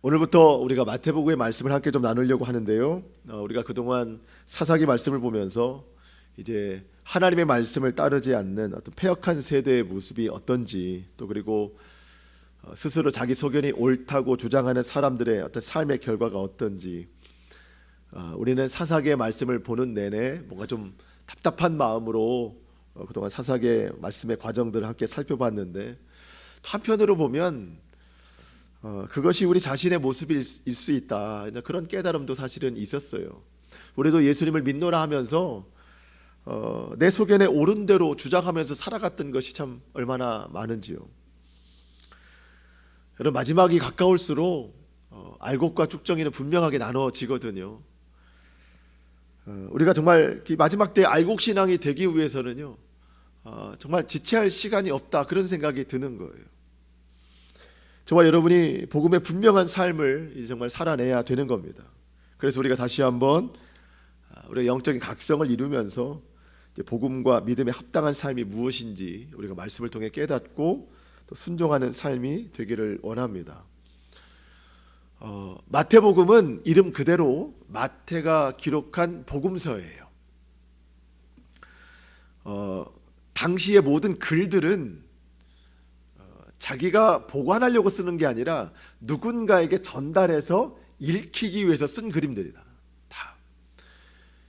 오늘부터 우리가 마태복음의 말씀을 함께 좀 나누려고 하는데요. 우리가 그동안 사사기 말씀을 보면서 이제 하나님의 말씀을 따르지 않는 어떤 패역한 세대의 모습이 어떤지, 또 그리고 스스로 자기 소견이 옳다고 주장하는 사람들의 어떤 삶의 결과가 어떤지, 우리는 사사기의 말씀을 보는 내내 뭔가 좀 답답한 마음으로 그동안 사사기의 말씀의 과정들을 함께 살펴봤는데, 한편으로 보면 그것이 우리 자신의 모습일 수 있다, 그런 깨달음도 사실은 있었어요. 우리도 예수님을 믿노라 하면서 내 소견에 옳은 대로 주장하면서 살아갔던 것이 참 얼마나 많은지요. 여러분, 마지막이 가까울수록 알곡과 쭉정이는 분명하게 나눠지거든요. 우리가 정말 마지막 때 알곡 신앙이 되기 위해서는요, 정말 지체할 시간이 없다, 그런 생각이 드는 거예요. 저와 여러분이 복음의 분명한 삶을 이제 정말 살아내야 되는 겁니다. 그래서 우리가 다시 한번 우리의 영적인 각성을 이루면서 이제 복음과 믿음에 합당한 삶이 무엇인지 우리가 말씀을 통해 깨닫고 또 순종하는 삶이 되기를 원합니다. 마태복음은 이름 그대로 마태가 기록한 복음서예요. 당시의 모든 글들은 자기가 보관하려고 쓰는 게 아니라 누군가에게 전달해서 읽히기 위해서 쓴 그림들이다. 다.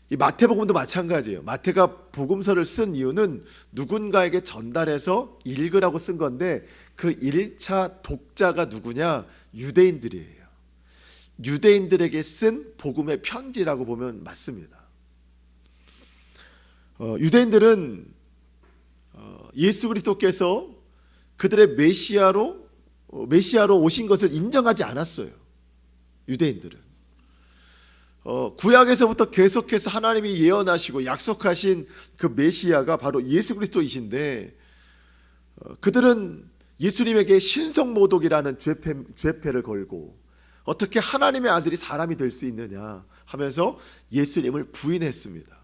이 마태복음도 마찬가지예요. 마태가 복음서를 쓴 이유는 누군가에게 전달해서 읽으라고 쓴 건데, 그 1차 독자가 누구냐? 유대인들이에요. 유대인들에게 쓴 복음의 편지라고 보면 맞습니다. 유대인들은 예수 그리스도께서 그들의 메시아로 오신 것을 인정하지 않았어요. 유대인들은 구약에서부터 계속해서 하나님이 예언하시고 약속하신 그 메시아가 바로 예수 그리스도이신데, 그들은 예수님에게 신성모독이라는 죄패를 걸고 어떻게 하나님의 아들이 사람이 될 수 있느냐 하면서 예수님을 부인했습니다.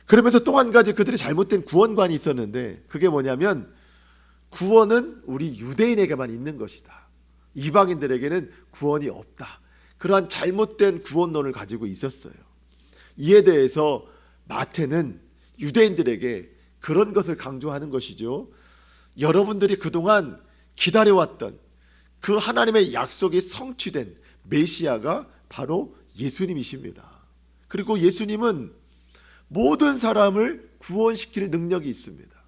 그러면서 또 한 가지 그들이 잘못된 구원관이 있었는데, 그게 뭐냐면 구원은 우리 유대인에게만 있는 것이다, 이방인들에게는 구원이 없다, 그러한 잘못된 구원론을 가지고 있었어요. 이에 대해서 마태는 유대인들에게 그런 것을 강조하는 것이죠. 여러분들이 그동안 기다려왔던 그 하나님의 약속이 성취된 메시아가 바로 예수님이십니다. 그리고 예수님은 모든 사람을 구원시킬 능력이 있습니다.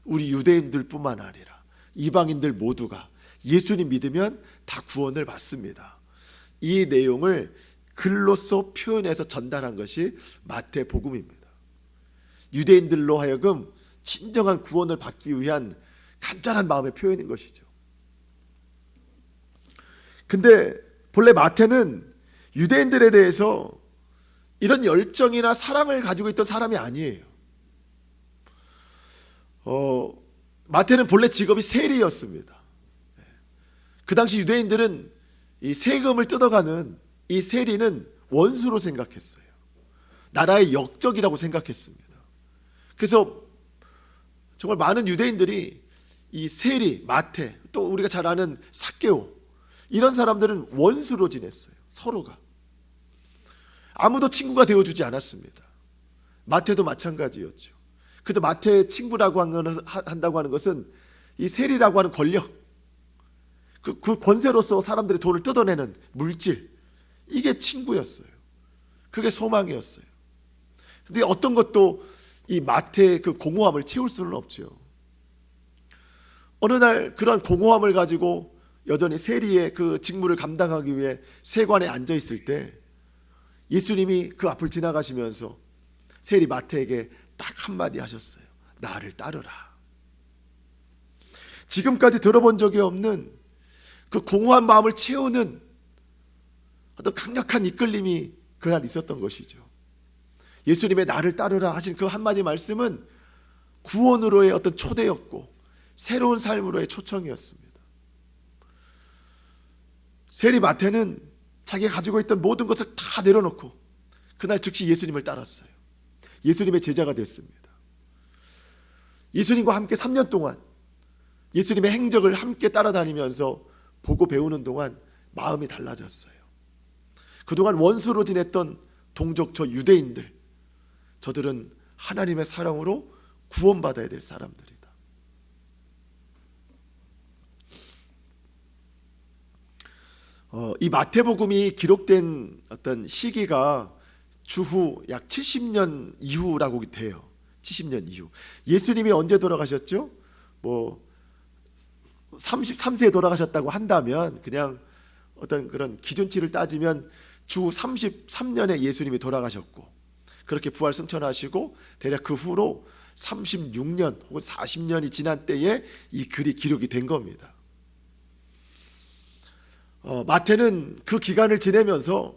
우리 유대인들뿐만 아니라 이방인들 모두가 예수님 믿으면 다 구원을 받습니다. 이 내용을 글로써 표현해서 전달한 것이 마태복음입니다. 유대인들로 하여금 진정한 구원을 받기 위한 간절한 마음의 표현인 것이죠. 근데 본래 마태는 유대인들에 대해서 이런 열정이나 사랑을 가지고 있던 사람이 아니에요. 마태는 본래 직업이 세리였습니다. 그 당시 유대인들은 이 세금을 뜯어가는 이 세리는 원수로 생각했어요. 나라의 역적이라고 생각했습니다. 그래서 정말 많은 유대인들이 이 세리, 마태, 또 우리가 잘 아는 삭개오, 이런 사람들은 원수로 지냈어요. 서로가 아무도 친구가 되어주지 않았습니다. 마태도 마찬가지였죠. 그래서 마태의 친구라고 한다고 하는 것은 이 세리라고 하는 권력, 그 권세로서 사람들의 돈을 뜯어내는 물질, 이게 친구였어요. 그게 소망이었어요. 근데 어떤 것도 이 마태의 그 공허함을 채울 수는 없죠. 어느 날 그러한 공허함을 가지고 여전히 세리의 그 직무를 감당하기 위해 세관에 앉아 있을 때 예수님이 그 앞을 지나가시면서 세리 마태에게 딱 한마디 하셨어요. 나를 따르라. 지금까지 들어본 적이 없는 그 공허한 마음을 채우는 어떤 강력한 이끌림이 그날 있었던 것이죠. 예수님의 나를 따르라 하신 그 한마디 말씀은 구원으로의 어떤 초대였고 새로운 삶으로의 초청이었습니다. 세리 마태는 자기가 가지고 있던 모든 것을 다 내려놓고 그날 즉시 예수님을 따랐어요. 예수님의 제자가 됐습니다. 예수님과 함께 3년 동안 예수님의 행적을 함께 따라다니면서 보고 배우는 동안 마음이 달라졌어요. 그동안 원수로 지냈던 동족저 유대인들, 저들은 하나님의 사랑으로 구원받아야 될 사람들이다. 이 마태복음이 기록된 어떤 시기가 주후 약 70년 이후라고 돼요. 70년 이후. 예수님이 언제 돌아가셨죠? 뭐 33세에 돌아가셨다고 한다면, 그냥 어떤 그런 기준치를 따지면 주후 33년에 예수님이 돌아가셨고, 그렇게 부활 승천하시고 대략 그 후로 36년 혹은 40년이 지난 때에 이 글이 기록이 된 겁니다. 마태는 그 기간을 지내면서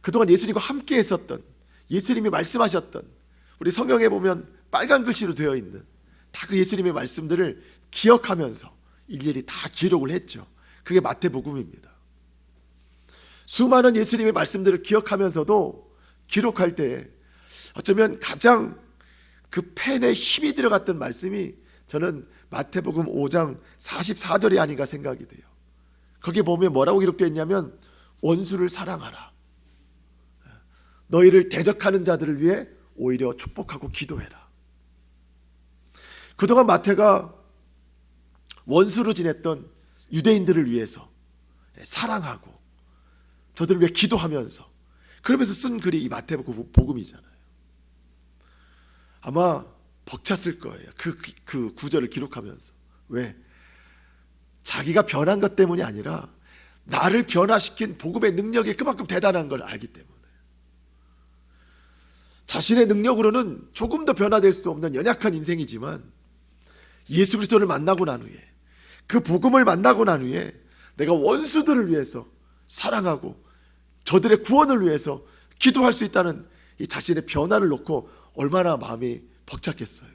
그동안 예수님과 함께 했었던, 예수님이 말씀하셨던, 우리 성경에 보면 빨간 글씨로 되어 있는 다 그 예수님의 말씀들을 기억하면서 일일이 다 기록을 했죠. 그게 마태복음입니다. 수많은 예수님의 말씀들을 기억하면서도 기록할 때 어쩌면 가장 그 펜에 힘이 들어갔던 말씀이 저는 마태복음 5장 44절이 아닌가 생각이 돼요. 거기에 보면 뭐라고 기록되어 있냐면, 원수를 사랑하라, 너희를 대적하는 자들을 위해 오히려 축복하고 기도해라. 그동안 마태가 원수로 지냈던 유대인들을 위해서 사랑하고 저들을 위해 기도하면서, 그러면서 쓴 글이 이 마태복음이잖아요. 아마 벅찼을 거예요. 그 구절을 기록하면서. 왜? 자기가 변한 것 때문이 아니라 나를 변화시킨 복음의 능력이 그만큼 대단한 걸 알기 때문에, 자신의 능력으로는 조금 더 변화될 수 없는 연약한 인생이지만 예수 그리스도를 만나고 난 후에, 그 복음을 만나고 난 후에 내가 원수들을 위해서 사랑하고 저들의 구원을 위해서 기도할 수 있다는 이 자신의 변화를 놓고 얼마나 마음이 벅찼겠어요.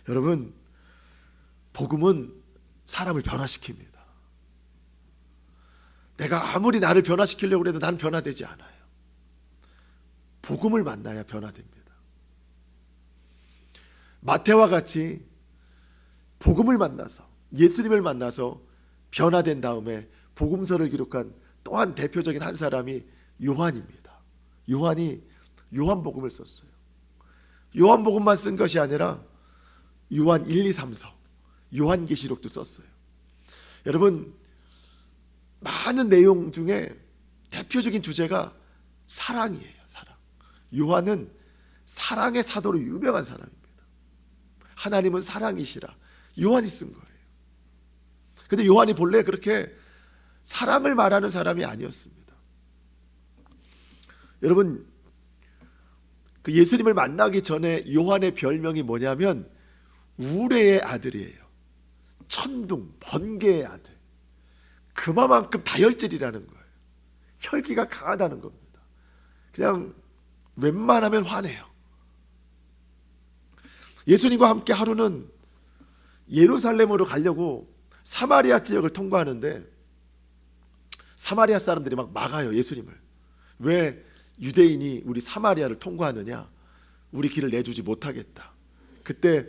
여러분, 복음은 사람을 변화시킵니다. 내가 아무리 나를 변화시키려고 해도 나는 변화되지 않아요. 복음을 만나야 변화됩니다. 마태와 같이 복음을 만나서, 예수님을 만나서 변화된 다음에 복음서를 기록한 또한 대표적인 한 사람이 요한입니다. 요한이 요한복음을 썼어요. 요한복음만 쓴 것이 아니라 요한 1, 2, 3서, 요한계시록도 썼어요. 여러분, 많은 내용 중에 대표적인 주제가 사랑이에요. 사랑. 요한은 사랑의 사도로 유명한 사람입니다. 하나님은 사랑이시라 요한이 쓴 거예요. 근데 요한이 본래 그렇게 사랑을 말하는 사람이 아니었습니다. 여러분, 그 예수님을 만나기 전에 요한의 별명이 뭐냐면 우레의 아들이에요. 천둥, 번개의 아들. 그만큼 다혈질이라는 거예요. 혈기가 강하다는 겁니다. 그냥 웬만하면 화내요. 예수님과 함께 하루는 예루살렘으로 가려고 사마리아 지역을 통과하는데 사마리아 사람들이 막 막아요, 예수님을. 왜 유대인이 우리 사마리아를 통과하느냐? 우리 길을 내주지 못하겠다. 그때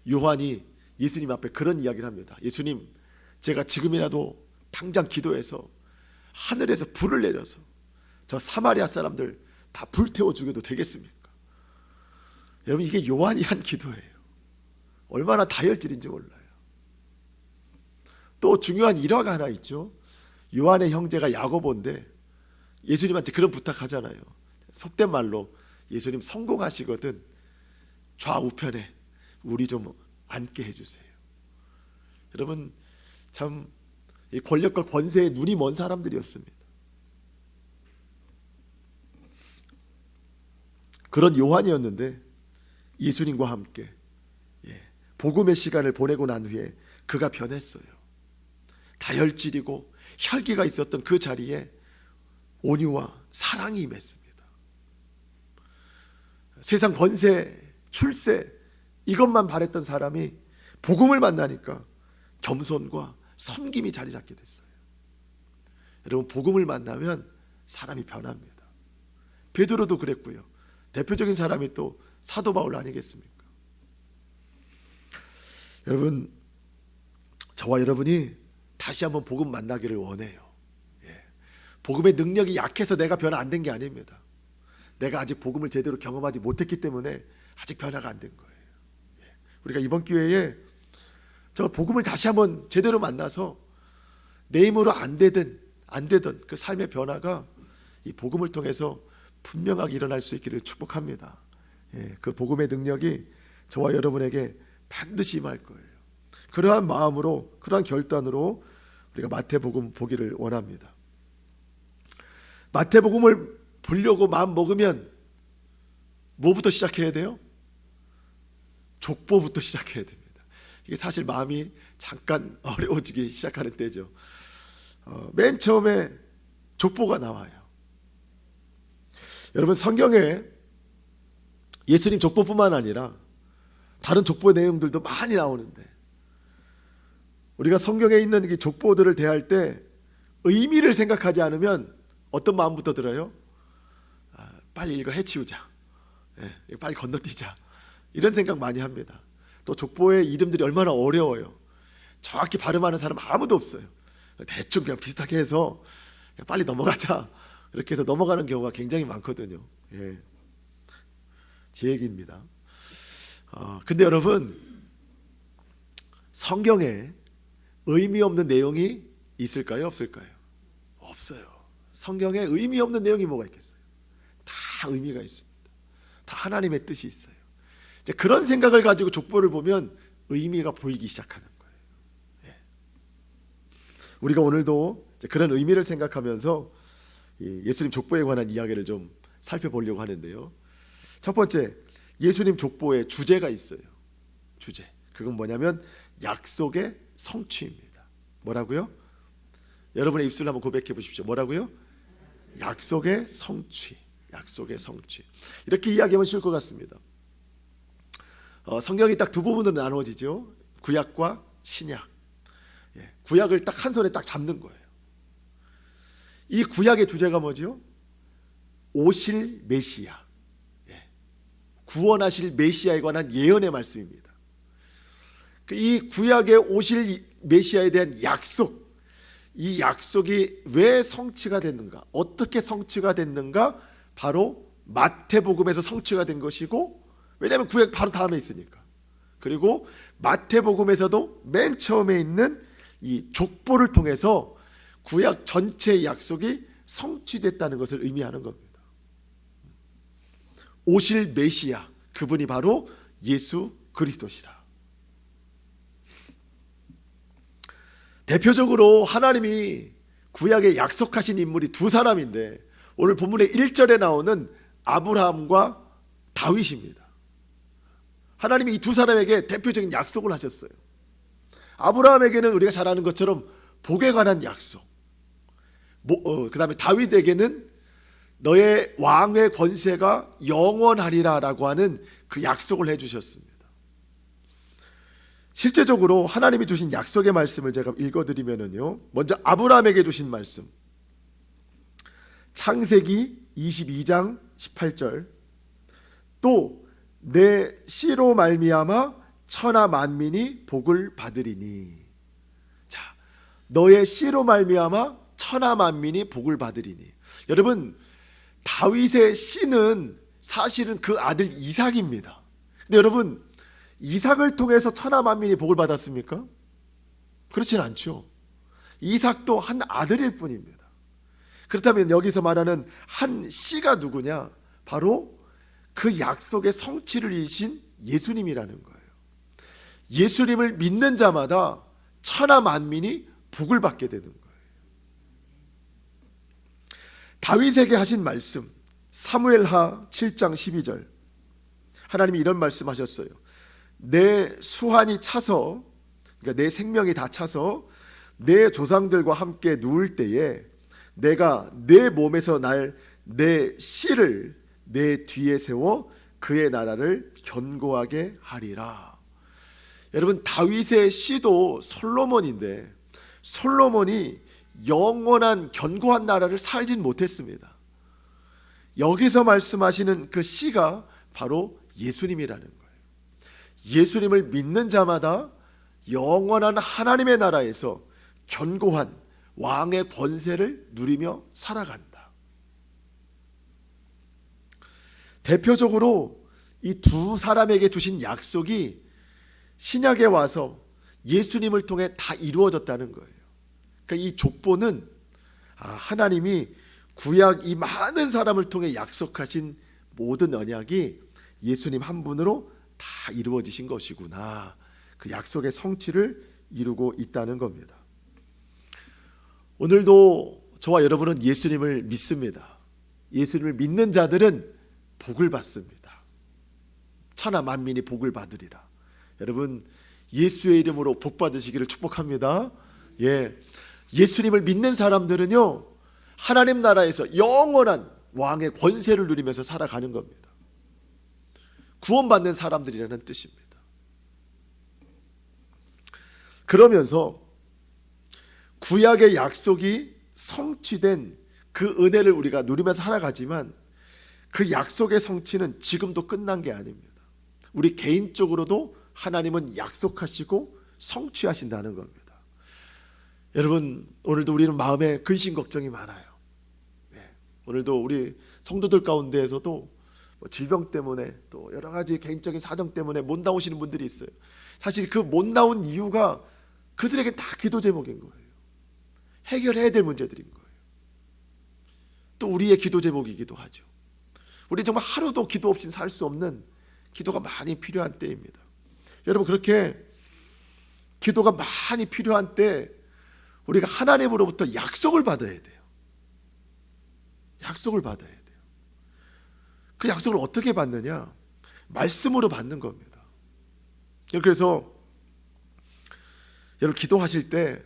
요한이 예수님 앞에 그런 이야기를 합니다. 예수님, 제가 지금이라도 당장 기도해서 하늘에서 불을 내려서 저 사마리아 사람들 다 불태워 죽여도 되겠습니까? 여러분, 이게 요한이 한 기도예요. 얼마나 다혈질인지 몰라요. 또 중요한 일화가 하나 있죠. 요한의 형제가 야고보인데 예수님한테 그런 부탁하잖아요. 속된 말로, 예수님 성공하시거든 좌우편에 우리 좀 앉게 해주세요. 여러분, 참 이 권력과 권세에 눈이 먼 사람들이었습니다. 그런 요한이었는데 예수님과 함께 복음의 시간을 보내고 난 후에 그가 변했어요. 다혈질이고 혈기가 있었던 그 자리에 온유와 사랑이 임했습니다. 세상 권세, 출세 이것만 바랬던 사람이 복음을 만나니까 겸손과 섬김이 자리 잡게 됐어요. 여러분, 복음을 만나면 사람이 변합니다. 베드로도 그랬고요. 대표적인 사람이 또 사도 바울 아니겠습니까? 여러분, 저와 여러분이 다시 한번 복음 만나기를 원해요. 복음의 능력이 약해서 내가 변화 안 된 게 아닙니다. 내가 아직 복음을 제대로 경험하지 못했기 때문에 아직 변화가 안 된 거예요. 우리가 이번 기회에 저 복음을 다시 한번 제대로 만나서 내 힘으로 안 되던 그 삶의 변화가 이 복음을 통해서 분명하게 일어날 수 있기를 축복합니다. 그 복음의 능력이 저와 여러분에게 반드시 임할 거예요. 그러한 마음으로, 그러한 결단으로 우리가 마태복음 보기를 원합니다. 마태복음을 보려고 마음 먹으면 뭐부터 시작해야 돼요? 족보부터 시작해야 됩니다. 이게 사실 마음이 잠깐 어려워지기 시작하는 때죠. 맨 처음에 족보가 나와요. 여러분, 성경에 예수님 족보뿐만 아니라 다른 족보의 내용들도 많이 나오는데, 우리가 성경에 있는 이 족보들을 대할 때 의미를 생각하지 않으면 어떤 마음부터 들어요? 빨리 이거 해치우자, 빨리 건너뛰자, 이런 생각 많이 합니다. 또 족보의 이름들이 얼마나 어려워요. 정확히 발음하는 사람 아무도 없어요. 대충 그냥 비슷하게 해서 그냥 빨리 넘어가자, 이렇게 해서 넘어가는 경우가 굉장히 많거든요. 제 얘기입니다. 근데 여러분, 성경에 의미 없는 내용이 있을까요? 없을까요? 없어요. 성경에 의미 없는 내용이 뭐가 있겠어요? 다 의미가 있습니다. 다 하나님의 뜻이 있어요. 이제 그런 생각을 가지고 족보를 보면 의미가 보이기 시작하는 거예요. 우리가 오늘도 그런 의미를 생각하면서 예수님 족보에 관한 이야기를 좀 살펴보려고 하는데요. 첫 번째, 예수님 족보에 주제가 있어요. 주제. 그건 뭐냐면 약속의 성취입니다. 뭐라고요? 여러분의 입술로 한번 고백해 보십시오. 뭐라고요? 약속의 성취. 약속의 성취. 이렇게 이야기하면 쉬울 것 같습니다. 성경이 딱 두 부분으로 나누어지죠. 구약과 신약. 구약을 딱 한 손에 딱 잡는 거예요. 이 구약의 주제가 뭐죠? 오실 메시아. 구원하실 메시아에 관한 예언의 말씀입니다. 이 구약의 오실 메시아에 대한 약속, 이 약속이 왜 성취가 됐는가, 어떻게 성취가 됐는가, 바로 마태복음에서 성취가 된 것이고, 왜냐하면 구약 바로 다음에 있으니까. 그리고 마태복음에서도 맨 처음에 있는 이 족보를 통해서 구약 전체의 약속이 성취됐다는 것을 의미하는 겁니다. 오실 메시아, 그분이 바로 예수 그리스도시라. 대표적으로 하나님이 구약에 약속하신 인물이 두 사람인데, 오늘 본문의 1절에 나오는 아브라함과 다윗입니다. 하나님이 이 두 사람에게 대표적인 약속을 하셨어요. 아브라함에게는 우리가 잘 아는 것처럼 복에 관한 약속, 그 다음에 다윗에게는 너의 왕의 권세가 영원하리라 라고 하는 그 약속을 해주셨습니다. 실제적으로 하나님이 주신 약속의 말씀을 제가 읽어드리면요, 먼저 아브라함에게 주신 말씀, 창세기 22장 18절, 또 내 씨로 말미암아 천하 만민이 복을 받으리니. 자, 너의 씨로 말미암아 천하 만민이 복을 받으리니. 여러분, 다윗의 씨는 사실은 그 아들 이삭입니다. 근데 여러분, 이삭을 통해서 천하 만민이 복을 받았습니까? 그렇진 않죠. 이삭도 한 아들일 뿐입니다. 그렇다면 여기서 말하는 한 씨가 누구냐? 바로 그 약속의 성취를 이루신 예수님이라는 거예요. 예수님을 믿는 자마다 천하 만민이 복을 받게 되는 거예요. 다윗에게 하신 말씀, 사무엘하 7장 12절, 하나님이 이런 말씀하셨어요. 내 수한이 차서, 그러니까 내 생명이 다 차서 내 조상들과 함께 누울 때에 내가 내 몸에서 날 내 씨를 내 뒤에 세워 그의 나라를 견고하게 하리라. 여러분, 다윗의 씨도 솔로몬인데 솔로몬이 영원한 견고한 나라를 살진 못했습니다. 여기서 말씀하시는 그 씨가 바로 예수님이라는 거예요. 예수님을 믿는 자마다 영원한 하나님의 나라에서 견고한 왕의 권세를 누리며 살아간다. 대표적으로 이 두 사람에게 주신 약속이 신약에 와서 예수님을 통해 다 이루어졌다는 거예요. 그러니까 이 족보는 하나님이 구약 이 많은 사람을 통해 약속하신 모든 언약이 예수님 한 분으로 다 이루어지신 것이구나. 그 약속의 성취를 이루고 있다는 겁니다. 오늘도 저와 여러분은 예수님을 믿습니다. 예수님을 믿는 자들은 복을 받습니다. 천하 만민이 복을 받으리라. 여러분 예수의 이름으로 복 받으시기를 축복합니다. 예수님을 믿는 사람들은요, 하나님 나라에서 영원한 왕의 권세를 누리면서 살아가는 겁니다. 구원받는 사람들이라는 뜻입니다. 그러면서 구약의 약속이 성취된 그 은혜를 우리가 누리면서 살아가지만 그 약속의 성취는 지금도 끝난 게 아닙니다. 우리 개인적으로도 하나님은 약속하시고 성취하신다는 겁니다. 여러분 오늘도 우리는 마음에 근심 걱정이 많아요. 오늘도 우리 성도들 가운데에서도 질병 때문에 또 여러 가지 개인적인 사정 때문에 못 나오시는 분들이 있어요. 사실 그 못 나온 이유가 그들에게 다 기도 제목인 거예요. 해결해야 될 문제들인 거예요. 또 우리의 기도 제목이기도 하죠. 우리 정말 하루도 기도 없이는 살 수 없는 기도가 많이 필요한 때입니다. 여러분 그렇게 기도가 많이 필요한 때 우리가 하나님으로부터 약속을 받아야 돼요. 약속을 받아야 돼요. 그 약속을 어떻게 받느냐? 말씀으로 받는 겁니다. 그래서 여러분 기도하실 때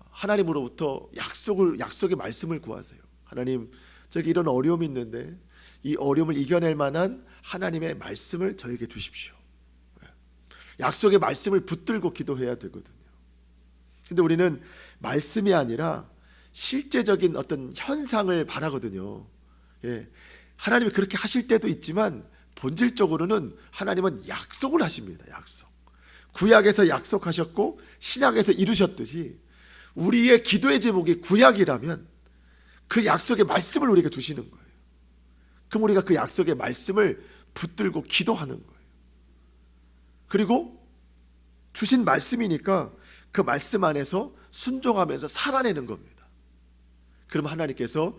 하나님으로부터 약속의 말씀을 구하세요. 하나님, 저기 이런 어려움이 있는데 이 어려움을 이겨낼 만한 하나님의 말씀을 저에게 주십시오. 약속의 말씀을 붙들고 기도해야 되거든요. 근데 우리는 말씀이 아니라 실제적인 어떤 현상을 바라거든요. 하나님이 그렇게 하실 때도 있지만 본질적으로는 하나님은 약속을 하십니다. 약속. 구약에서 약속하셨고 신약에서 이루셨듯이 우리의 기도의 제목이 구약이라면 그 약속의 말씀을 우리에게 주시는 거예요. 그럼 우리가 그 약속의 말씀을 붙들고 기도하는 거예요. 그리고 주신 말씀이니까 그 말씀 안에서 순종하면서 살아내는 겁니다. 그럼 하나님께서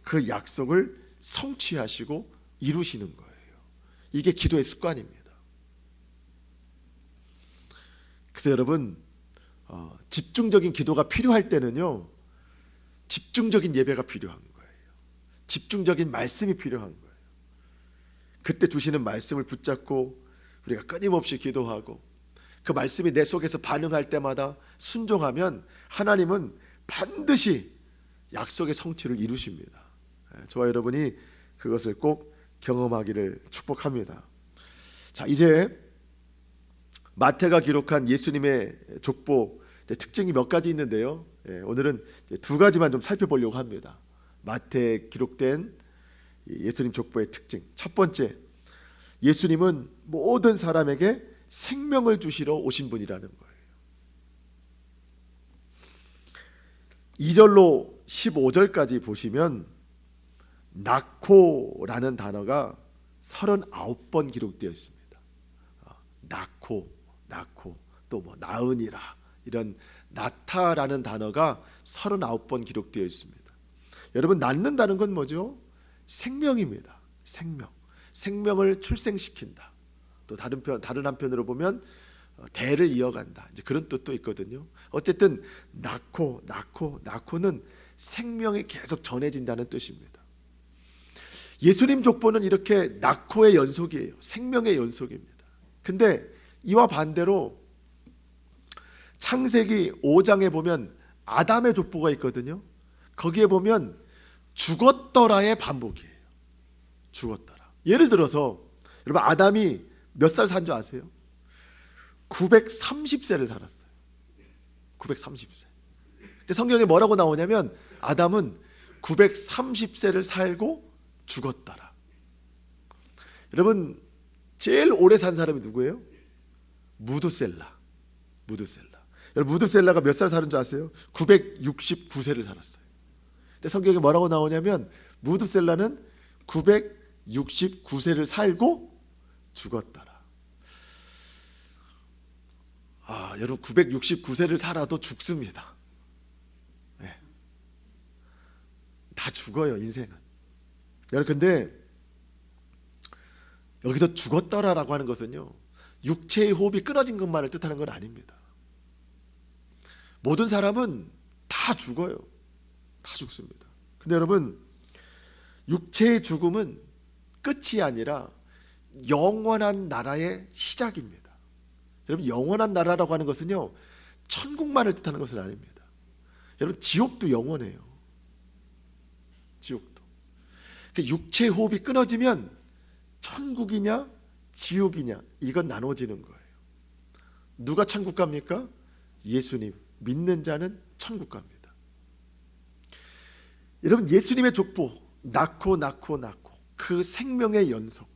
그 약속을 성취하시고 이루시는 거예요. 이게 기도의 습관입니다. 그래서 여러분 집중적인 기도가 필요할 때는요, 집중적인 예배가 필요한 거예요. 집중적인 말씀이 필요한 거예요. 그때 주시는 말씀을 붙잡고 우리가 끊임없이 기도하고 그 말씀이 내 속에서 반응할 때마다 순종하면 하나님은 반드시 약속의 성취를 이루십니다. 저와 여러분이 그것을 꼭 경험하기를 축복합니다. 자, 이제 마태가 기록한 예수님의 족보 특징이 몇 가지 있는데요. 오늘은 두 가지만 좀 살펴보려고 합니다. 마태에 기록된 예수님 족보의 특징. 첫 번째, 예수님은 모든 사람에게 생명을 주시러 오신 분이라는 거예요. 2절로 15절까지 보시면 낳고라는 단어가 39번 기록되어 있습니다. 낳고 또 뭐 나으니라, 이런 낳다라는 단어가 39번 기록되어 있습니다. 여러분, 낳는다는 건 뭐죠? 생명입니다. 생명을 출생시킨다. 또 다른 한편으로 보면 대를 이어간다, 이제 그런 뜻도 있거든요. 어쨌든 낳고는 생명이 계속 전해진다는 뜻입니다. 예수님 족보는 이렇게 낳고의 연속이에요. 생명의 연속입니다. 근데 이와 반대로 창세기 5장에 보면 아담의 족보가 있거든요. 거기에 보면 죽었더라의 반복이에요. 죽었더라. 예를 들어서 여러분, 아담이 몇 살 산 줄 아세요? 930세를 살았어요. 930세. 근데 성경에 뭐라고 나오냐면 아담은 930세를 살고 죽었더라. 여러분, 제일 오래 산 사람이 누구예요? 무두셀라. 무드셀라. 여러분, 무드셀라가 몇 살 사는 줄 아세요? 969세를 살았어요. 근데 성경에 뭐라고 나오냐면 무드셀라는 969세를 살고 죽었더라. 여러분, 969세를 살아도 죽습니다. 네. 다 죽어요, 인생은. 여러분, 근데 여기서 죽었더라라고 하는 것은요, 육체의 호흡이 끊어진 것만을 뜻하는 건 아닙니다. 모든 사람은 다 죽어요. 다 죽습니다. 근데 여러분, 육체의 죽음은 끝이 아니라 영원한 나라의 시작입니다. 여러분, 영원한 나라라고 하는 것은요, 천국만을 뜻하는 것은 아닙니다. 여러분, 지옥도 영원해요. 지옥도. 육체의 호흡이 끊어지면 천국이냐 지옥이냐, 이건 나눠지는 거예요. 누가 천국 갑니까? 예수님 믿는 자는 천국 갑니다. 여러분, 예수님의 족보, 낳고 그 생명의 연속,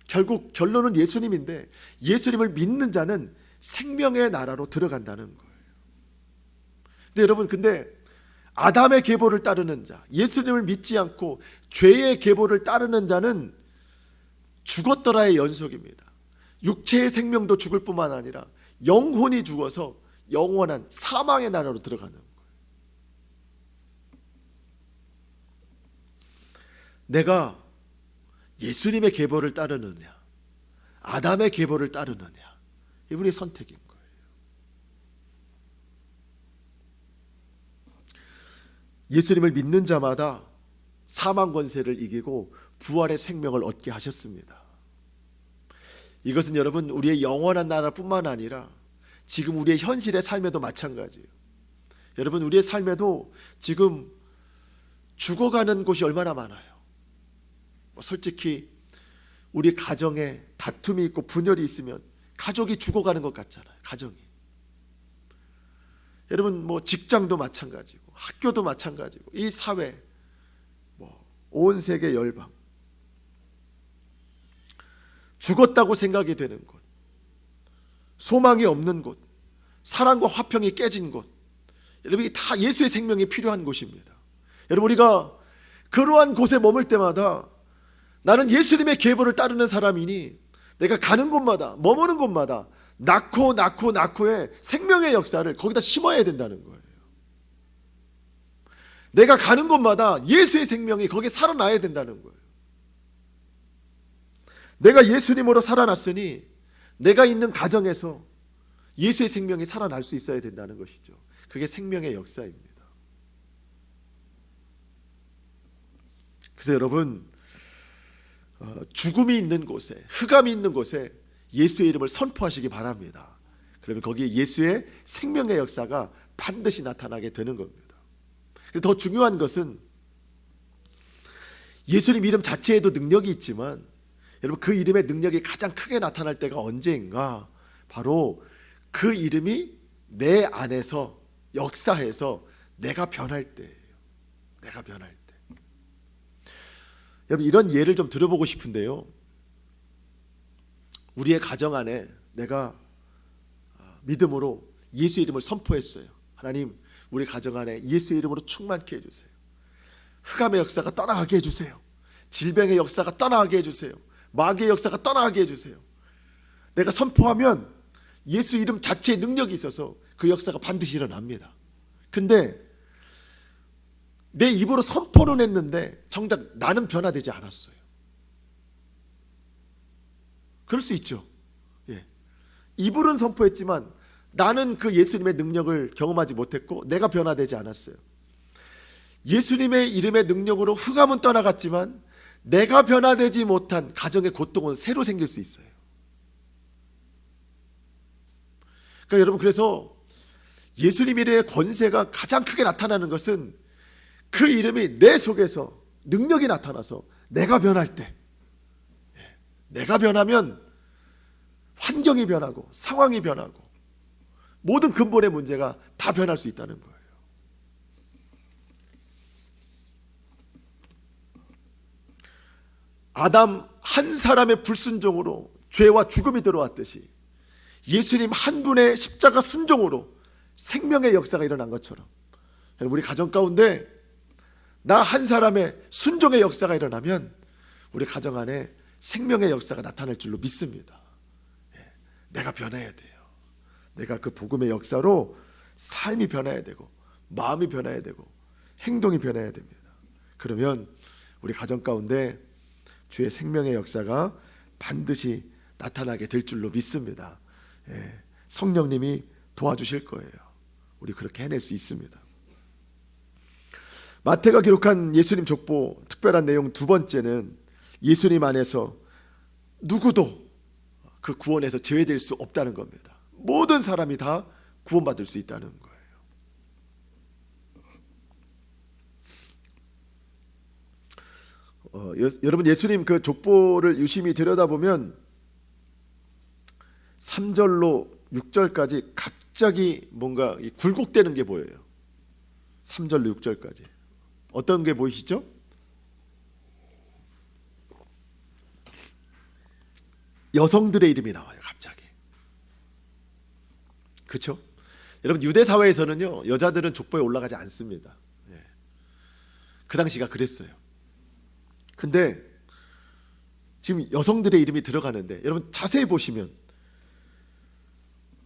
결국 결론은 예수님인데 예수님을 믿는 자는 생명의 나라로 들어간다는 거예요. 근데 여러분, 근데 아담의 계보를 따르는 자, 예수님을 믿지 않고 죄의 계보를 따르는 자는 죽었더라의 연속입니다. 육체의 생명도 죽을 뿐만 아니라 영혼이 죽어서 영원한 사망의 나라로 들어가는 거예요. 내가 예수님의 계보를 따르느냐, 아담의 계보를 따르느냐, 이분의 선택인 거예요. 예수님을 믿는 자마다 사망 권세를 이기고 부활의 생명을 얻게 하셨습니다. 이것은 여러분, 우리의 영원한 나라뿐만 아니라 지금 우리의 현실의 삶에도 마찬가지예요. 여러분, 우리의 삶에도 지금 죽어가는 곳이 얼마나 많아요. 솔직히 우리 가정에 다툼이 있고 분열이 있으면 가족이 죽어가는 것 같잖아요. 가정이. 여러분, 직장도 마찬가지고 학교도 마찬가지고 이 사회, 온 세계 열방, 죽었다고 생각이 되는 곳, 소망이 없는 곳, 사랑과 화평이 깨진 곳, 여러분, 이게 다 예수의 생명이 필요한 곳입니다. 여러분, 우리가 그러한 곳에 머물 때마다 나는 예수님의 계보를 따르는 사람이니 내가 가는 곳마다, 머무는 곳마다 낳고의 생명의 역사를 거기다 심어야 된다는 거예요. 내가 가는 곳마다 예수의 생명이 거기에 살아나야 된다는 거예요. 내가 예수님으로 살아났으니 내가 있는 가정에서 예수의 생명이 살아날 수 있어야 된다는 것이죠. 그게 생명의 역사입니다. 그래서 여러분, 죽음이 있는 곳에, 흑암이 있는 곳에 예수의 이름을 선포하시기 바랍니다. 그러면 거기에 예수의 생명의 역사가 반드시 나타나게 되는 겁니다. 더 중요한 것은 예수님 이름 자체에도 능력이 있지만 여러분, 그 이름의 능력이 가장 크게 나타날 때가 언제인가? 바로 그 이름이 내 안에서 역사해서 내가 변할 때예요. 내가 변할 때. 여러분, 이런 예를 좀 들어보고 싶은데요, 우리의 가정 안에 내가 믿음으로 예수 이름을 선포했어요. 하나님, 우리 가정 안에 예수 이름으로 충만케 해주세요. 흑암의 역사가 떠나가게 해주세요. 질병의 역사가 떠나가게 해주세요. 마귀의 역사가 떠나가게 해주세요. 내가 선포하면 예수 이름 자체의 능력이 있어서 그 역사가 반드시 일어납니다. 근데 내 입으로 선포는 했는데 정작 나는 변화되지 않았어요. 그럴 수 있죠. 예. 입으로는 선포했지만 나는 그 예수님의 능력을 경험하지 못했고 내가 변화되지 않았어요. 예수님의 이름의 능력으로 흑암은 떠나갔지만 내가 변화되지 못한 가정의 고통은 새로 생길 수 있어요. 그러니까 여러분, 그래서 예수님 이름의 권세가 가장 크게 나타나는 것은 그 이름이 내 속에서 능력이 나타나서 내가 변할 때, 내가 변하면 환경이 변하고 상황이 변하고 모든 근본의 문제가 다 변할 수 있다는 거예요. 아담 한 사람의 불순종으로 죄와 죽음이 들어왔듯이 예수님 한 분의 십자가 순종으로 생명의 역사가 일어난 것처럼 우리 가정 가운데 나 한 사람의 순종의 역사가 일어나면 우리 가정 안에 생명의 역사가 나타날 줄로 믿습니다. 내가 변해야 돼요. 내가 그 복음의 역사로 삶이 변해야 되고 마음이 변해야 되고 행동이 변해야 됩니다. 그러면 우리 가정 가운데 주의 생명의 역사가 반드시 나타나게 될 줄로 믿습니다. 성령님이 도와주실 거예요. 우리 그렇게 해낼 수 있습니다. 마태가 기록한 예수님 족보 특별한 내용 두 번째는 예수님 안에서 누구도 그 구원에서 제외될 수 없다는 겁니다. 모든 사람이 다 구원받을 수 있다는 거예요. 여러분 예수님 그 족보를 유심히 들여다보면 3절로 6절까지 갑자기 뭔가 굴곡되는 게 보여요. 3절로 6절까지 어떤 게 보이시죠? 여성들의 이름이 나와요. 갑자기. 그렇죠? 여러분 유대 사회에서는요 여자들은 족보에 올라가지 않습니다. 그 당시가 그랬어요. 근데 지금 여성들의 이름이 들어가는데 여러분 자세히 보시면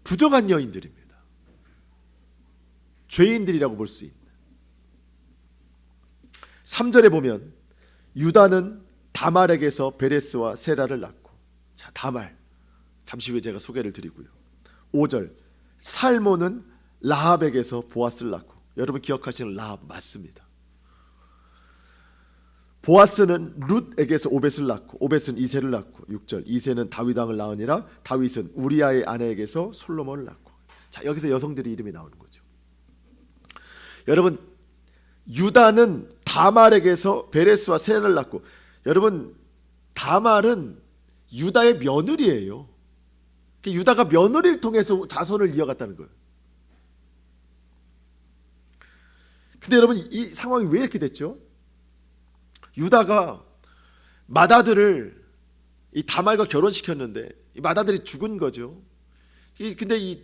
부정한 여인들입니다. 죄인들이라고 볼 수 있는. 3절에 보면 유다는 다말에게서 베레스와 세라를 낳고, 자 다말 잠시 후에 제가 소개를 드리고요. 5절 살모는 라합에게서 보아스를 낳고, 여러분 기억하시는 라합 맞습니다. 보아스는 룻에게서 오벳을 낳고 오벳은 이새를 낳고, 6절 이새는 다윗 왕을 낳으니라 다윗은 우리아의 아내에게서 솔로몬을 낳고. 자 여기서 여성들의 이름이 나오는 거죠. 여러분 유다는 다말에게서 베레스와 세라를 낳고, 여러분 다말은 유다의 며느리예요. 유다가 며느리를 통해서 자손을 이어갔다는 거예요. 근데 여러분 이 상황이 왜 이렇게 됐죠? 유다가 맏아들을 이 다말과 결혼시켰는데 이 맏아들이 죽은 거죠. 근데 이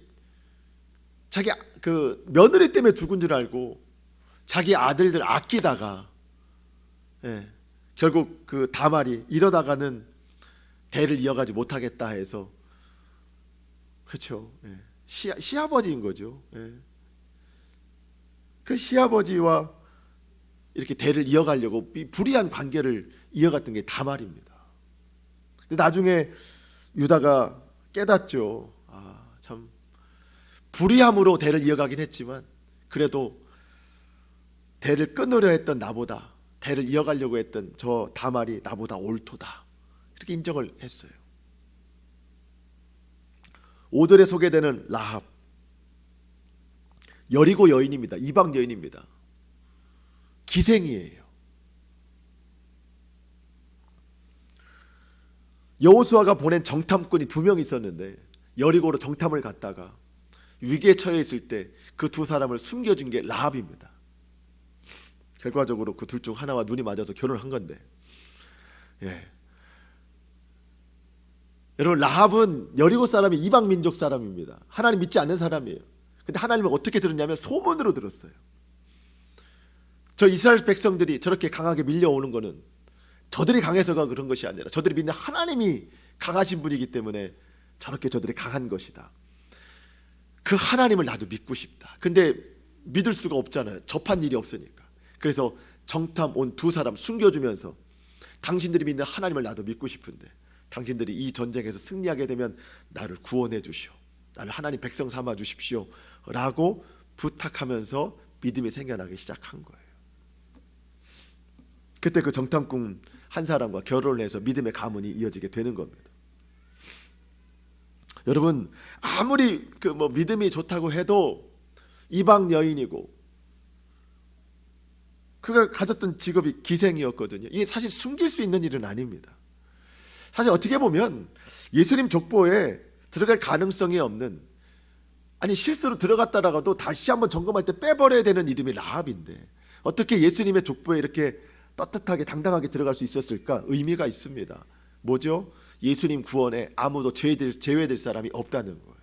자기 그 며느리 때문에 죽은 줄 알고 자기 아들들 아끼다가 결국 그 다말이 이러다가는 대를 이어가지 못하겠다 해서, 그렇죠, 시아버지인 거죠. 그 시아버지와 이렇게 대를 이어가려고 불의한 관계를 이어갔던 게 다말입니다. 근데 나중에 유다가 깨닫죠. 참 불의함으로 대를 이어가긴 했지만 그래도 대를 끊으려 했던 나보다, 대를 이어가려고 했던 저 다말이 나보다 옳도다, 이렇게 인정을 했어요. 5절에 소개되는 라합, 여리고 여인입니다. 이방 여인입니다. 기생이에요. 여호수아가 보낸 정탐꾼이 2명 있었는데 여리고로 정탐을 갔다가 위기에 처해 있을 때 그 두 사람을 숨겨준 게 라합입니다. 결과적으로 그 둘 중 하나와 눈이 맞아서 결혼을 한 건데, 여러분 라합은 여리고 사람이 이방 민족 사람입니다. 하나님 믿지 않는 사람이에요. 근데 하나님을 어떻게 들었냐면 소문으로 들었어요. 저 이스라엘 백성들이 저렇게 강하게 밀려오는 거는 저들이 강해서가 그런 것이 아니라 저들이 믿는 하나님이 강하신 분이기 때문에 저렇게 저들이 강한 것이다. 그 하나님을 나도 믿고 싶다. 근데 믿을 수가 없잖아요. 접한 일이 없으니까. 그래서 정탐 온 2 사람 숨겨주면서 당신들이 믿는 하나님을 나도 믿고 싶은데 당신들이 이 전쟁에서 승리하게 되면 나를 구원해 주시오, 나를 하나님 백성 삼아 주십시오 라고 부탁하면서 믿음이 생겨나기 시작한 거예요. 그때 그 정탐꾼 한 사람과 결혼을 해서 믿음의 가문이 이어지게 되는 겁니다. 여러분 아무리 그 믿음이 좋다고 해도 이방 여인이고 그가 가졌던 직업이 기생이었거든요. 이게 사실 숨길 수 있는 일은 아닙니다. 사실 어떻게 보면 예수님 족보에 들어갈 가능성이 없는, 아니 실수로 들어갔다라도 다시 한번 점검할 때 빼버려야 되는 이름이 라합인데 어떻게 예수님의 족보에 이렇게 떳떳하게 당당하게 들어갈 수 있었을까? 의미가 있습니다. 뭐죠? 예수님 구원에 아무도 제외될 사람이 없다는 거예요.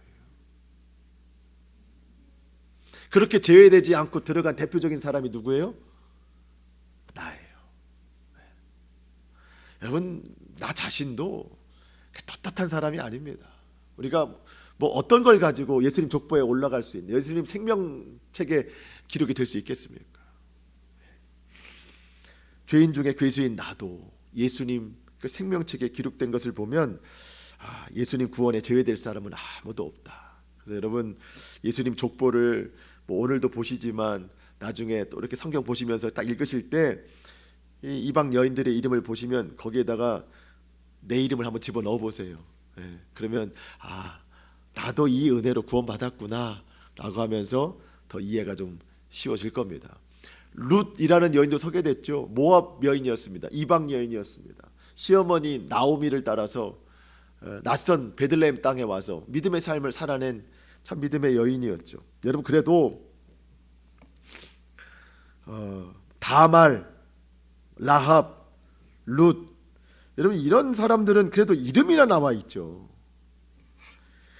그렇게 제외되지 않고 들어간 대표적인 사람이 누구예요? 나예요. 네. 여러분, 나 자신도 떳떳한 사람이 아닙니다. 우리가 뭐 어떤 걸 가지고 예수님 족보에 올라갈 수 있는, 예수님 생명책에 기록이 될 수 있겠습니까? 죄인 중에 괴수인 나도 예수님 그 생명책에 기록된 것을 보면 예수님 구원에 제외될 사람은 아무도 없다. 그래서 여러분, 예수님 족보를 뭐 오늘도 보시지만 나중에 또 이렇게 성경 보시면서 딱 읽으실 때 이 이방 여인들의 이름을 보시면 거기에다가 내 이름을 한번 집어넣어 보세요. 예, 그러면 나도 이 은혜로 구원받았구나 라고 하면서 더 이해가 좀 쉬워질 겁니다. 룻이라는 여인도 소개됐죠. 모압 여인이었습니다. 이방 여인이었습니다. 시어머니 나오미를 따라서 낯선 베들레헴 땅에 와서 믿음의 삶을 살아낸 참 믿음의 여인이었죠. 여러분, 그래도 다말, 라합, 룻, 여러분 이런 사람들은 그래도 이름이나 나와 있죠.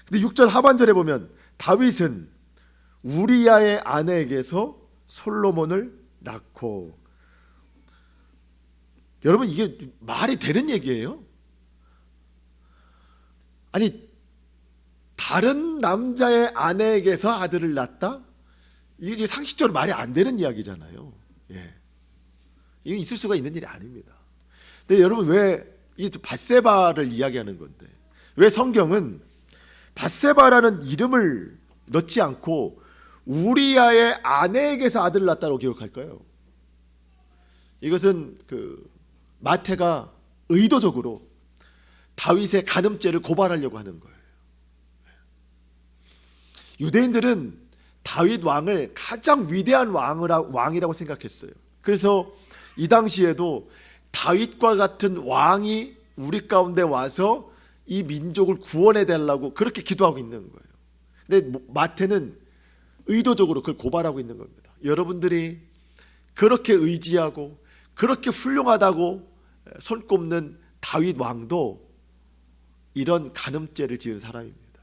근데 6절 하반절에 보면 다윗은 우리야의 아내에게서 솔로몬을 낳고, 여러분 이게 말이 되는 얘기예요? 아니, 다른 남자의 아내에게서 아들을 낳았다? 이게 상식적으로 말이 안 되는 이야기잖아요. 예. 이게 있을 수가 있는 일이 아닙니다. 근데 여러분, 왜 이 밧세바를 이야기하는 건데 왜 성경은 밧세바라는 이름을 넣지 않고 우리야의 아내에게서 아들을 낳았다고 기록할까요? 이것은 마태가 의도적으로 다윗의 간음죄를 고발하려고 하는 거예요. 유대인들은 다윗 왕을 가장 위대한 왕이라고 생각했어요. 그래서 이 당시에도 다윗과 같은 왕이 우리 가운데 와서 이 민족을 구원해 달라고 그렇게 기도하고 있는 거예요. 근데 마태는 의도적으로 그걸 고발하고 있는 겁니다. 여러분들이 그렇게 의지하고 그렇게 훌륭하다고 손꼽는 다윗 왕도 이런 간음죄를 지은 사람입니다.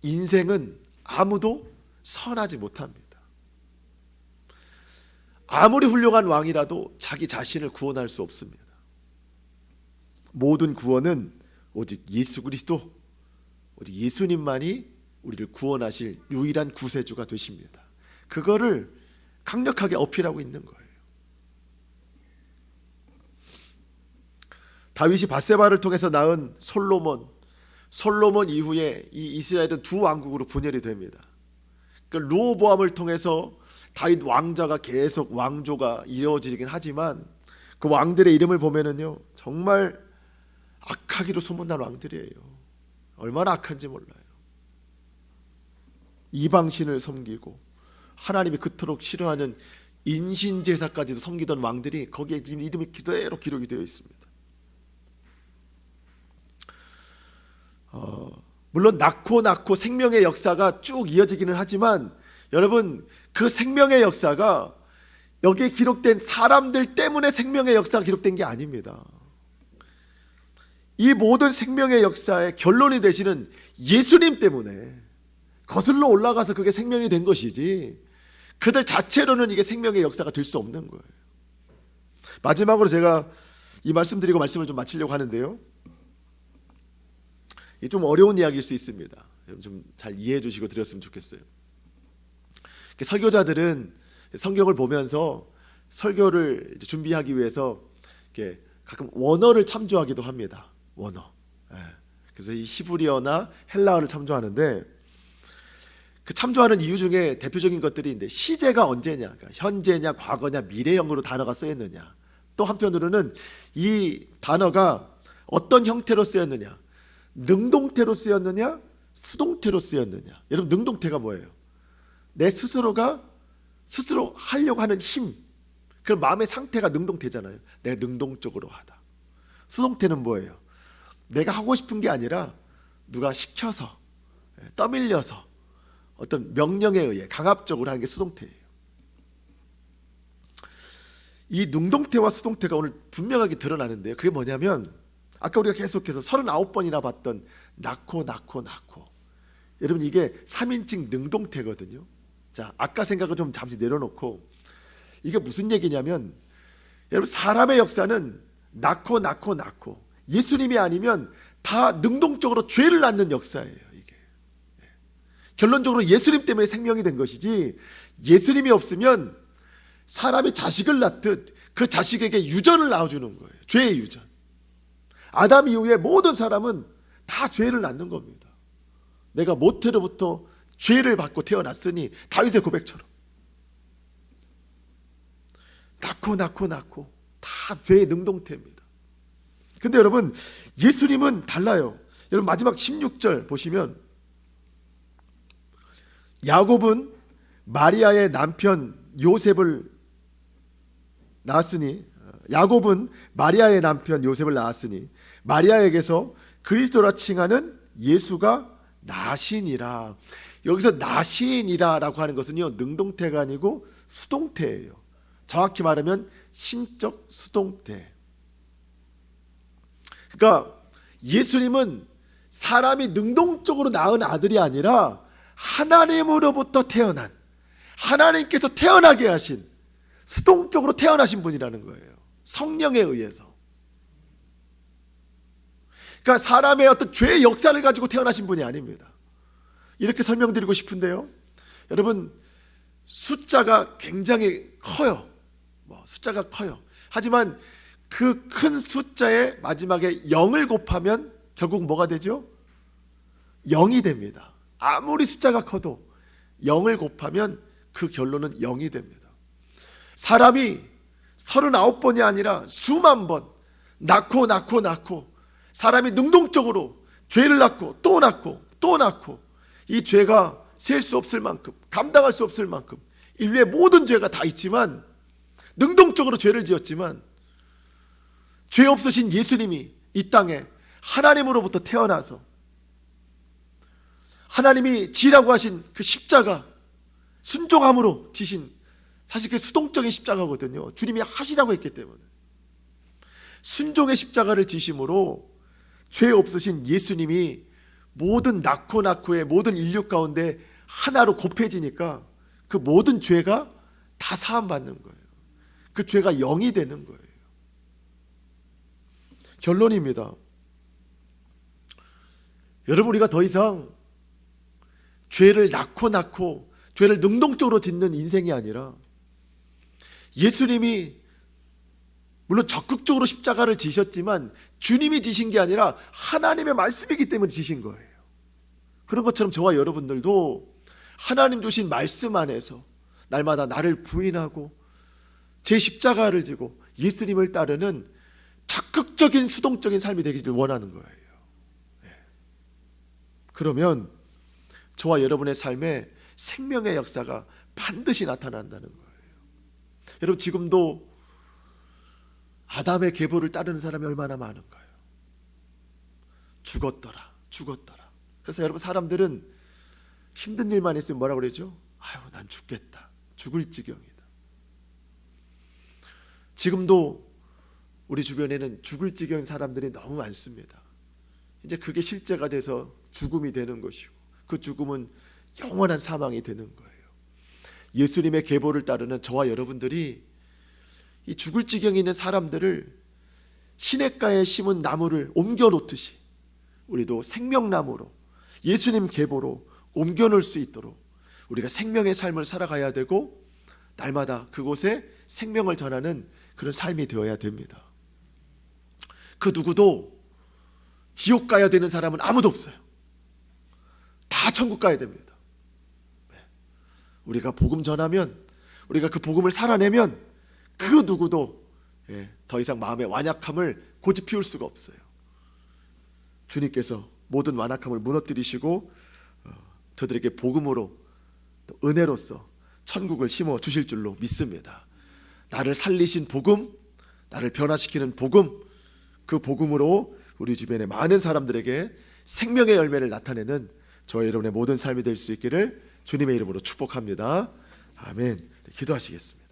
인생은 아무도 선하지 못합니다. 아무리 훌륭한 왕이라도 자기 자신을 구원할 수 없습니다. 모든 구원은 오직 예수 그리스도, 오직 예수님만이 우리를 구원하실 유일한 구세주가 되십니다. 그거를 강력하게 어필하고 있는 거예요. 다윗이 밧세바를 통해서 낳은 솔로몬 이후에 이 이스라엘은 두 왕국으로 분열이 됩니다. 그러니까 르호보암을 통해서 다윗 왕자가 계속 왕조가 이루어지긴 하지만 그 왕들의 이름을 보면은요, 정말 악하기로 소문난 왕들이에요. 얼마나 악한지 몰라요. 이방신을 섬기고 하나님이 그토록 싫어하는 인신제사까지도 섬기던 왕들이 거기에 이름이 그대로 기록이 되어 있습니다. 물론 낳고 생명의 역사가 쭉 이어지기는 하지만 여러분, 그 생명의 역사가 여기에 기록된 사람들 때문에 생명의 역사가 기록된 게 아닙니다. 이 모든 생명의 역사의 결론이 되시는 예수님 때문에 거슬러 올라가서 그게 생명이 된 것이지 그들 자체로는 이게 생명의 역사가 될 수 없는 거예요. 마지막으로 제가 이 말씀 드리고 말씀을 좀 마치려고 하는데요, 이게 좀 어려운 이야기일 수 있습니다. 좀 잘 이해해 주시고 드렸으면 좋겠어요. 설교자들은 성경을 보면서 설교를 준비하기 위해서 가끔 원어를 참조하기도 합니다. 원어. 그래서 이 히브리어나 헬라어를 참조하는데 그 참조하는 이유 중에 대표적인 것들이 있는데, 시제가 언제냐, 그러니까 현재냐, 과거냐, 미래형으로 단어가 쓰였느냐, 또 한편으로는 이 단어가 어떤 형태로 쓰였느냐, 능동태로 쓰였느냐, 수동태로 쓰였느냐. 여러분, 능동태가 뭐예요? 내 스스로가 스스로 하려고 하는 힘, 그 마음의 상태가 능동태잖아요. 내가 능동적으로 하다. 수동태는 뭐예요? 내가 하고 싶은 게 아니라 누가 시켜서, 떠밀려서 어떤 명령에 의해 강압적으로 하는 게 수동태예요. 이 능동태와 수동태가 오늘 분명하게 드러나는데요, 그게 뭐냐면 아까 우리가 계속해서 39번이나 봤던 낳고 여러분 이게 3인칭 능동태거든요. 자, 아까 생각을 좀 잠시 내려놓고 이게 무슨 얘기냐면 여러분 사람의 역사는 낳고 예수님이 아니면 다 능동적으로 죄를 낳는 역사예요. 이게 결론적으로 예수님 때문에 생명이 된 것이지 예수님이 없으면 사람이 자식을 낳듯 그 자식에게 유전을 낳아주는 거예요. 죄의 유전. 아담 이후에 모든 사람은 다 죄를 낳는 겁니다. 내가 모태로부터 죄를 받고 태어났으니 다윗의 고백처럼 낳고 다 죄의 능동태입니다. 근데 여러분 예수님은 달라요. 여러분 마지막 16절 보시면 야곱은 마리아의 남편 요셉을 낳았으니 마리아에게서 그리스도라 칭하는 예수가 나시니라. 여기서 나시니라라고 하는 것은요 능동태가 아니고 수동태예요. 정확히 말하면 신적 수동태. 그러니까 예수님은 사람이 능동적으로 낳은 아들이 아니라 하나님으로부터 태어난, 하나님께서 태어나게 하신, 수동적으로 태어나신 분이라는 거예요. 성령에 의해서. 그러니까 사람의 어떤 죄의 역사를 가지고 태어나신 분이 아닙니다. 이렇게 설명드리고 싶은데요, 여러분 숫자가 굉장히 커요. 숫자가 커요. 하지만 그 큰 숫자의 마지막에 0을 곱하면 결국 뭐가 되죠? 0이 됩니다. 아무리 숫자가 커도 0을 곱하면 그 결론은 0이 됩니다. 사람이 39번이 아니라 수만 번 낳고 사람이 능동적으로 죄를 낳고 또 낳고 이 죄가 셀 수 없을 만큼, 감당할 수 없을 만큼 인류의 모든 죄가 다 있지만 능동적으로 죄를 지었지만 죄 없으신 예수님이 이 땅에 하나님으로부터 태어나서 하나님이 지라고 하신 그 십자가 순종함으로 지신, 사실 그 수동적인 십자가거든요. 주님이 하시라고 했기 때문에 순종의 십자가를 지심으로 죄 없으신 예수님이 모든 낳고의 모든 인류 가운데 하나로 곱해지니까 그 모든 죄가 다 사함받는 거예요. 그 죄가 0이 되는 거예요. 결론입니다. 여러분 우리가 더 이상 죄를 낳고 죄를 능동적으로 짓는 인생이 아니라 예수님이 물론 적극적으로 십자가를 지셨지만 주님이 지신 게 아니라 하나님의 말씀이기 때문에 지신 거예요. 그런 것처럼 저와 여러분들도 하나님 주신 말씀 안에서 날마다 나를 부인하고 제 십자가를 지고 예수님을 따르는 적극적인 수동적인 삶이 되기를 원하는 거예요. 그러면 저와 여러분의 삶에 생명의 역사가 반드시 나타난다는 거예요. 여러분 지금도 아담의 계보를 따르는 사람이 얼마나 많은가요? 죽었더라. 그래서 여러분 사람들은 힘든 일만 있으면 뭐라고 그러죠? 아유 난 죽겠다. 죽을 지경이다. 지금도 우리 주변에는 죽을 지경인 사람들이 너무 많습니다. 이제 그게 실제가 돼서 죽음이 되는 것이고 그 죽음은 영원한 사망이 되는 거예요. 예수님의 계보를 따르는 저와 여러분들이 이 죽을 지경에 있는 사람들을 시냇가에 심은 나무를 옮겨 놓듯이 우리도 생명나무로 예수님 계보로 옮겨 놓을 수 있도록 우리가 생명의 삶을 살아가야 되고 날마다 그곳에 생명을 전하는 그런 삶이 되어야 됩니다. 그 누구도 지옥 가야 되는 사람은 아무도 없어요. 다 천국 가야 됩니다. 우리가 복음 전하면, 우리가 그 복음을 살아내면 그 누구도 더 이상 마음의 완악함을 고집 피울 수가 없어요. 주님께서 모든 완악함을 무너뜨리시고 저들에게 복음으로 또 은혜로서 천국을 심어 주실 줄로 믿습니다. 나를 살리신 복음, 나를 변화시키는 복음, 그 복음으로 우리 주변의 많은 사람들에게 생명의 열매를 나타내는 저와 여러분의 모든 삶이 될 수 있기를 주님의 이름으로 축복합니다. 아멘. 기도하시겠습니다.